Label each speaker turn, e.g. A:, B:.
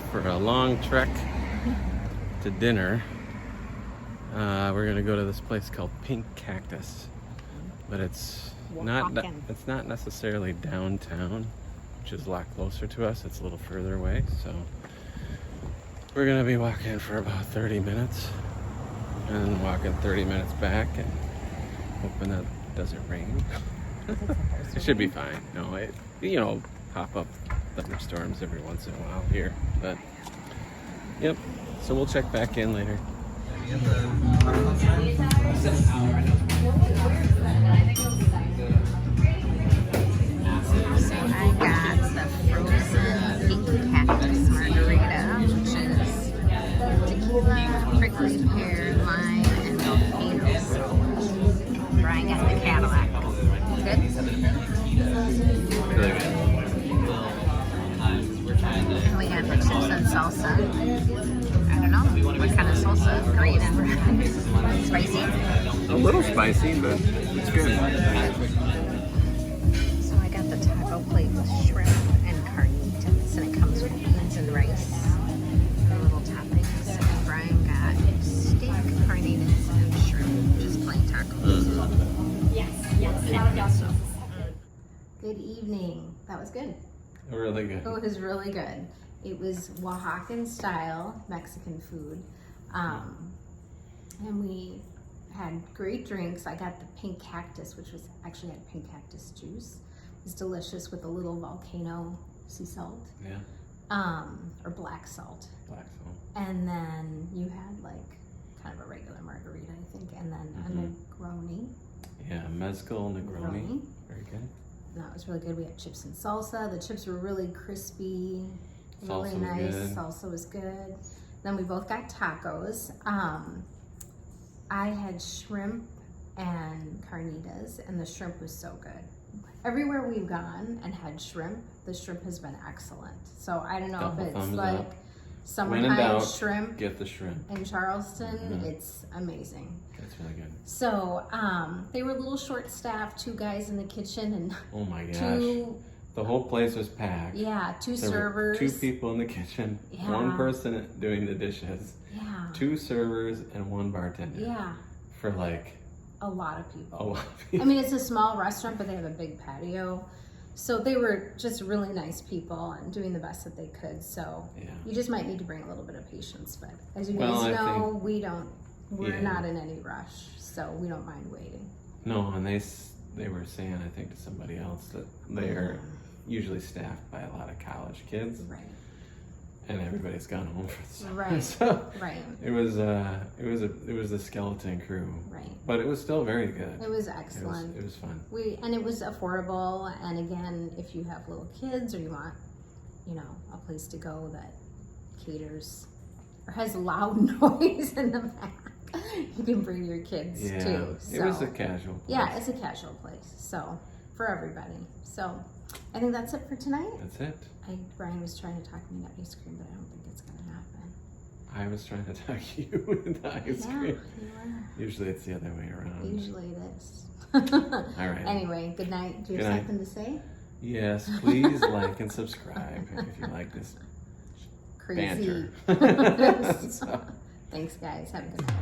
A: off for a long trek to dinner. We're gonna go to this place called Pink Cactus, but it's not necessarily downtown, which is a lot closer to us. It's a little further away, so we're gonna be walking for about 30 minutes and walking 30 minutes back and hoping that it doesn't rain. It should be fine. No, pop up thunderstorms every once in a while here, but yep. So we'll check back in later.
B: I got the frozen Pink Cactus margarita, which is tequila, prickly pear, lime, and volcano. Brian got the Cadillac. Good?
C: Really good.
B: And we got the chips and salsa. I don't know what kind of salsa. Green and red. Spicy?
C: A little spicy, but it's good.
B: So I got the taco plate with shrimp and carnitas, and it comes with beans and rice. The little toppings. And Brian got steak, carnitas, and shrimp. Just plain tacos. Yes. Good evening. That was good.
A: Really good.
B: It was really good. It was Oaxacan style Mexican food. And we had great drinks. I got the Pink Cactus, which was actually had Pink Cactus juice. It was delicious with a little volcano sea salt.
A: Yeah.
B: Or black salt.
A: Black salt.
B: And then you had like kind of a regular margarita, I think, and then a Negroni.
A: Yeah, mezcal Negroni. Very good.
B: That was really good. We had chips and salsa. The chips were really crispy, really
A: Salsa was
B: nice.
A: good.
B: Salsa was good. Then we both got tacos. I had shrimp and carnitas, and the shrimp was so good. Everywhere we've gone and had shrimp, the shrimp has been excellent. So I don't know
A: Double
B: if it's
A: thumbs
B: like
A: up.
B: summertime
A: When in doubt,
B: shrimp
A: get the shrimp.
B: in Charleston. It's amazing.
A: That's really good.
B: So they were a little short-staffed, 2 guys in the kitchen and
A: Oh my gosh.
B: 2
A: The whole place was packed.
B: Yeah, 2
A: There
B: servers.
A: were 2 people in the kitchen,
B: Yeah.
A: 1 person doing the dishes,
B: Yeah.
A: 2 servers, and 1 bartender.
B: Yeah,
A: For like
B: a lot of people.
A: a lot of
B: I
A: people.
B: mean, it's a small restaurant, but they have a big patio. So they were just really nice people and doing the best that they could. So
A: Yeah.
B: you just might need to bring a little bit of patience. But as you
A: Well,
B: guys
A: I
B: know,
A: think-
B: we're
A: Yeah.
B: not in any rush. So we don't mind waiting.
A: No, and they were saying, I think, to somebody else that they are usually staffed by a lot of college kids,
B: Right.
A: and everybody's gone home for the summer.
B: Right.
A: So
B: Right.
A: it was a skeleton crew,
B: Right.
A: but it was still very good.
B: It was excellent.
A: It was fun.
B: And it was affordable. And again, if you have little kids or you want, a place to go that caters or has loud noise in the back, you can bring your kids
A: Yeah,
B: too. So,
A: it was a casual place.
B: yeah, it's a casual place. So for everybody. So I think that's it for tonight.
A: That's it.
B: Brian was trying to talk me into ice cream, but I don't think it's gonna happen.
A: I was trying to talk you into ice
B: Yeah,
A: cream.
B: you were.
A: Usually it's the other way around.
B: Usually it is.
A: All right.
B: Anyway, good night. Do you
A: Good
B: have
A: night.
B: something to say?
A: Yes, please like and subscribe if you like this
B: Crazy.
A: banter. So.
B: Thanks, guys. Have a good night.